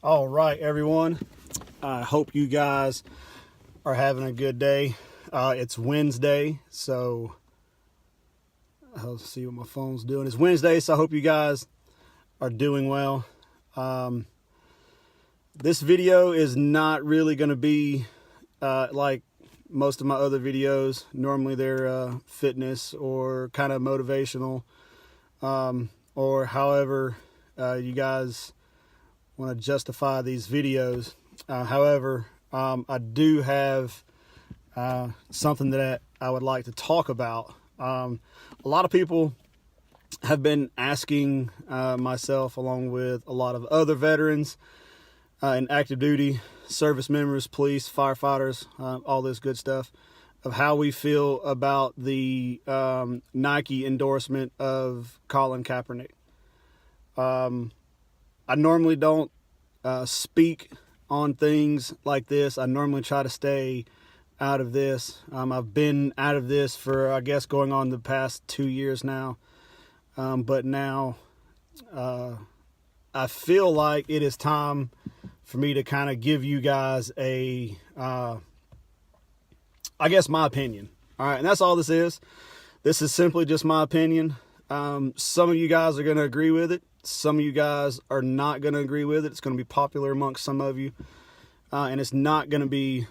All right, everyone. I hope you guys are having a good day. It's Wednesday, so I'll see what my phone's doing. It's Wednesday, so I hope you guys are doing well. This video is not really going to be like most of my other videos. Normally they're fitness or kind of motivational, or however you guys want to justify these videos. However, I do have something that I would like to talk about. A lot of people have been asking myself, along with a lot of other veterans and active duty service members, police, firefighters, all this good stuff, of how we feel about the Nike endorsement of Colin Kaepernick. I normally don't speak on things like this. I normally try to stay out of this. I've been out of this for, I guess, going on the past 2 years now. But now I feel like it is time for me to kind of give you guys I guess, my opinion. All right, and that's all this is. This is simply just my opinion. Some of you guys are going to agree with it. Some of you guys are not going to agree with it. It's going to be popular amongst some of you. And it's not going to be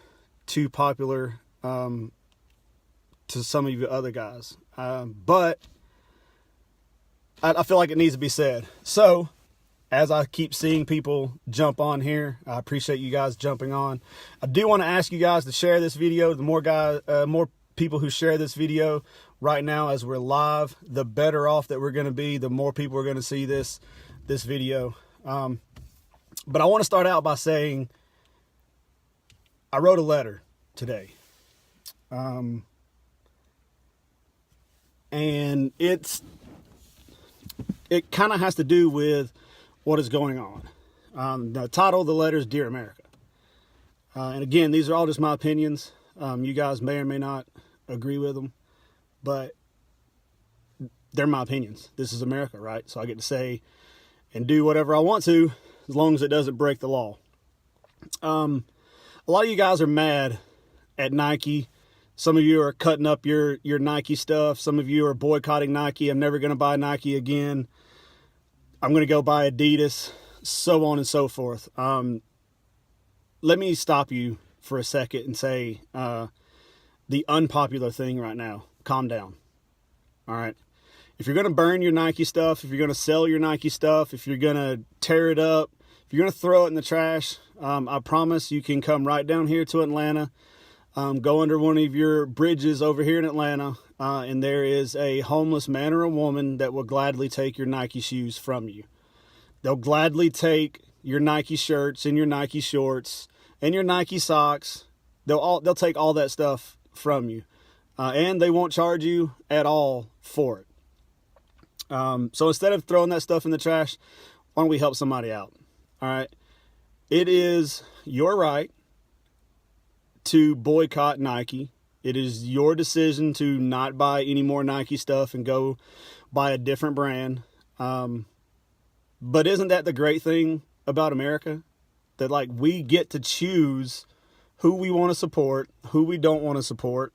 too popular to some of you other guys. But I feel like it needs to be said. So, as I keep seeing people jump on here, I appreciate you guys jumping on. I do want to ask you guys to share this video. The more people who share this video right now as we're live, the better off that we're going to be, the more people are going to see this video. But I want to start out by saying I wrote a letter today. And it kind of has to do with what is going on. The title of the letter is Dear America. And again, these are all just my opinions. You guys may or may not agree with them, but they're my opinions. This is America, right? So I get to say and do whatever I want to, as long as it doesn't break the law. A lot of you guys are mad at Nike. Some of you are cutting up your Nike stuff. Some of you are boycotting Nike. I'm never going to buy Nike again. I'm going to go buy Adidas, so on and so forth. Let me stop you for a second and say the unpopular thing right now. Calm down. All right. If you're going to burn your Nike stuff, if you're going to sell your Nike stuff, if you're going to tear it up, if you're going to throw it in the trash, I promise you can come right down here to Atlanta, go under one of your bridges over here in Atlanta, and there is a homeless man or a woman that will gladly take your Nike shoes from you. They'll gladly take your Nike shirts and your Nike shorts and your Nike socks. They'll take all that stuff from you, and they won't charge you at all for it. So instead of throwing that stuff in the trash, why don't we help somebody out? All right. It is your right to boycott Nike. It is your decision to not buy any more Nike stuff and go buy a different brand. But isn't that the great thing about America? That, like, we get to choose who we want to support, who we don't want to support.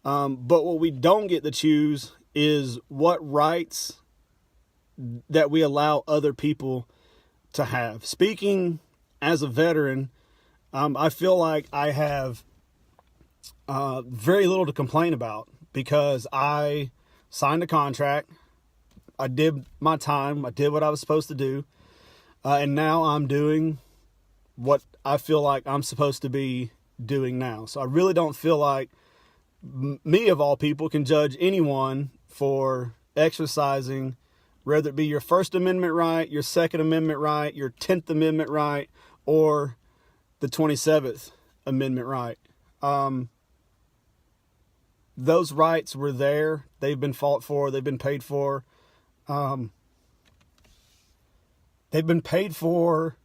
But what we don't get to choose is what rights that we allow other people to have. Speaking as a veteran, I feel like I have very little to complain about because I signed a contract. I did my time. I did what I was supposed to do. And now I'm doing what I feel like I'm supposed to be doing now. So I really don't feel like me, of all people, can judge anyone for exercising, whether it be your First Amendment right, your Second Amendment right, your 10th Amendment right, or the 27th Amendment right. Those rights were there. They've been fought for. They've been paid for. They've been paid for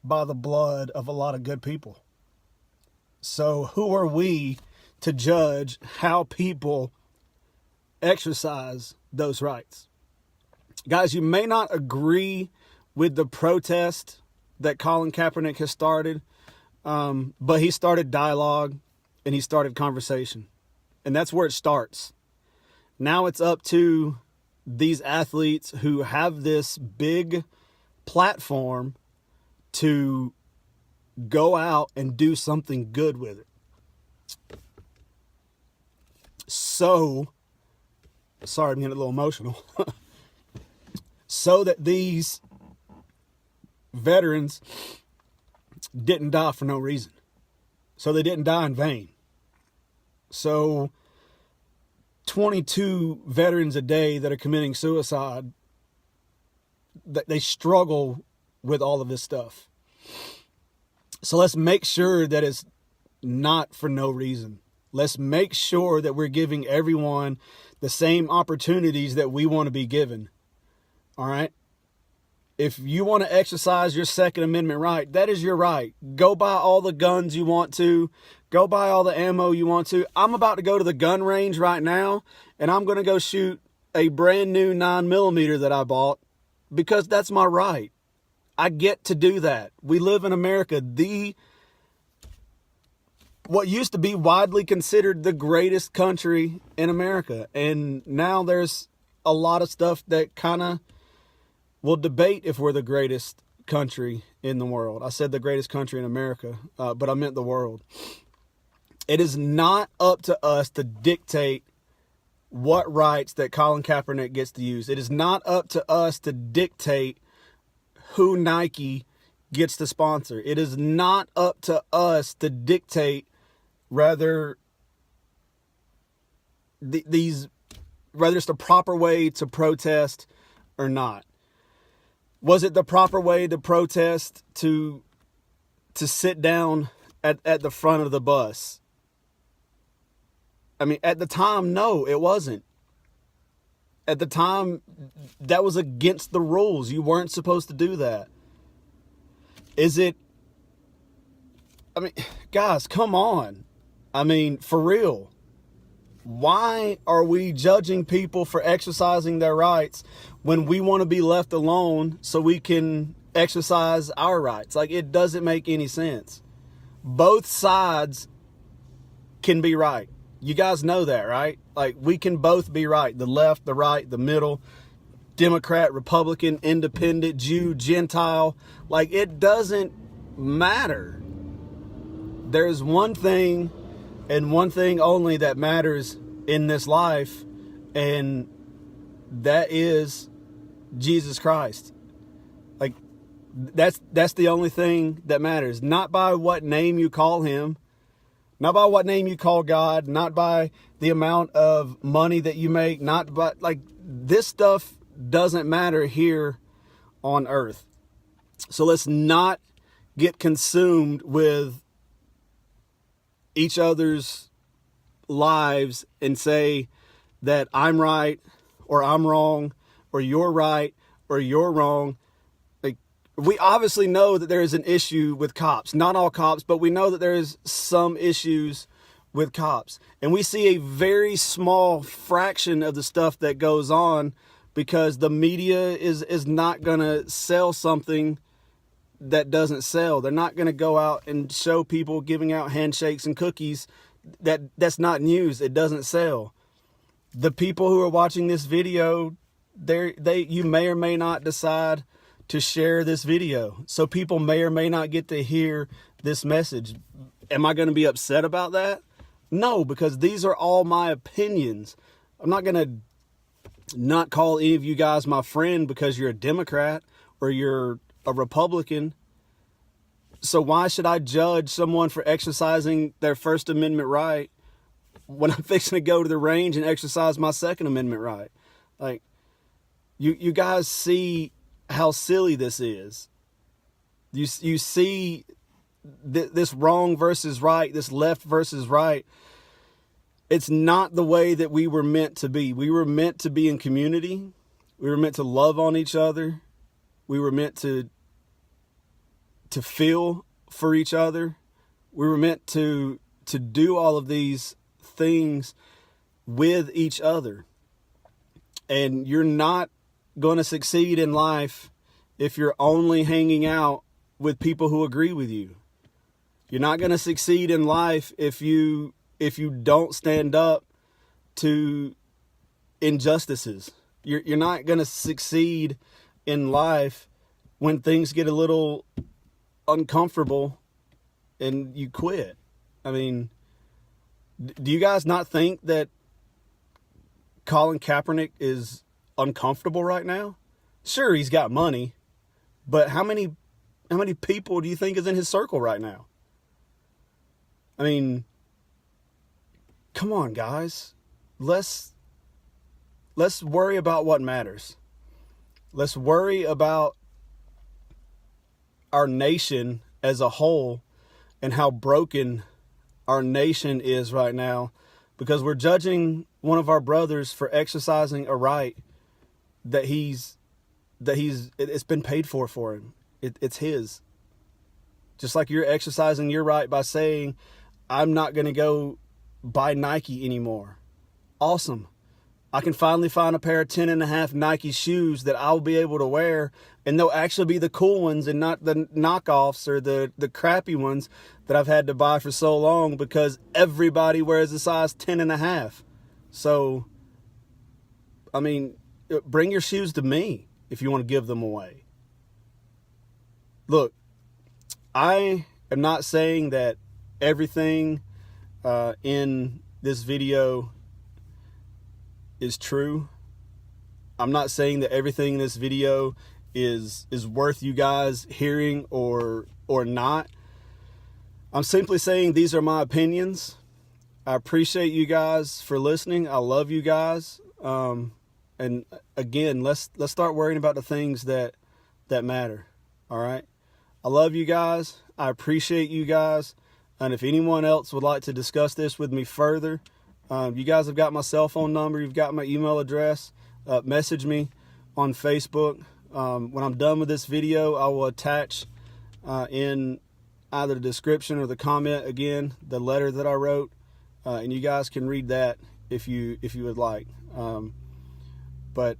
by the blood of a lot of good people. So who are we to judge how people exercise those rights? Guys, you may not agree with the protest that Colin Kaepernick has started, but he started dialogue and he started conversation. And that's where it starts. Now it's up to these athletes who have this big platform to go out and do something good with it. So, sorry, I'm getting a little emotional. So that these veterans didn't die for no reason. So they didn't die in vain. So 22 veterans a day that are committing suicide, they struggle with all of this stuff. So let's make sure that it's not for no reason. Let's make sure that we're giving everyone the same opportunities that we want to be given. All right? If you want to exercise your Second Amendment right, that is your right. Go buy all the guns you want to. Go buy all the ammo you want to. I'm about to go to the gun range right now, and I'm going to go shoot a brand new 9mm that I bought because that's my right. I get to do that. We live in America, what used to be widely considered the greatest country in America. And now there's a lot of stuff that kind of will debate if we're the greatest country in the world. I said the greatest country in America, but I meant the world. It is not up to us to dictate what rights that Colin Kaepernick gets to use. It is not up to us to dictate who Nike gets to sponsor. It is not up to us to dictate whether whether it's the proper way to protest or not. Was it the proper way to protest to sit down at the front of the bus? I mean, at the time, no, it wasn't. At the time, that was against the rules. You weren't supposed to do that. Is it? I mean, guys, come on. I mean, for real. Why are we judging people for exercising their rights when we want to be left alone so we can exercise our rights? Like, it doesn't make any sense. Both sides can be right. You guys know that, right? Like, we can both be right. The left, the right, the middle, Democrat, Republican, Independent, Jew, Gentile. Like, it doesn't matter. There's one thing and one thing only that matters in this life, and that is Jesus Christ. Like, that's the only thing that matters. Not by what name you call him, not by what name you call God, not by the amount of money that you make, not by, like, this stuff doesn't matter here on earth. So let's not get consumed with each other's lives and say that I'm right or I'm wrong or you're right or you're wrong. Like, we obviously know that there is an issue with cops. Not all cops, but we know that there is some issues with cops. And we see a very small fraction of the stuff that goes on because the media is not going to sell something that doesn't sell. They're not going to go out and show people giving out handshakes and cookies. That's not news. It doesn't sell. The people who are watching this video, you may or may not decide to share this video. So people may or may not get to hear this message. Am I going to be upset about that? No, because these are all my opinions. I'm not going to not call any of you guys my friend because you're a Democrat or you're a Republican. So why should I judge someone for exercising their First Amendment right when I'm fixing to go to the range and exercise my Second Amendment right? Like, you guys see how silly this is. You see this wrong versus right, this left versus right. It's not the way that we were meant to be. We were meant to be in community. We were meant to love on each other. We were meant to feel for each other. We were meant to do all of these things with each other. And you're not going to succeed in life if you're only hanging out with people who agree with you. You're not going to succeed in life if you don't stand up to injustices. You're not going to succeed in life when things get a little uncomfortable and you quit. I mean, do you guys not think that Colin Kaepernick is uncomfortable right now? Sure, he's got money, but how many people do you think is in his circle right now? I mean, come on, guys. Let's worry about what matters. Let's worry about our nation as a whole and how broken our nation is right now, because we're judging one of our brothers for exercising a right that it's been paid for him. It's his. Just like you're exercising your right by saying, I'm not going to go buy Nike anymore. Awesome. I can finally find a pair of 10.5 Nike shoes that I'll be able to wear, and they'll actually be the cool ones and not the knockoffs or the crappy ones that I've had to buy for so long because everybody wears a size 10.5. So, I mean, bring your shoes to me if you want to give them away. Look, I am not saying that everything in this video is true. I'm not saying that everything in this video is worth you guys hearing or not. I'm simply saying these are my opinions. I appreciate you guys for listening. I love you guys. And again, let's start worrying about the things that matter. All right. I love you guys. I appreciate you guys. And if anyone else would like to discuss this with me further, you guys have got my cell phone number. You've got my email address. Message me on Facebook. When I'm done with this video, I will attach in either the description or the comment again the letter that I wrote, and you guys can read that if you would like. But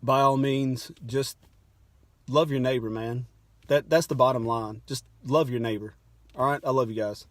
by all means, just love your neighbor, man. That's the bottom line. Just love your neighbor. All right, I love you guys.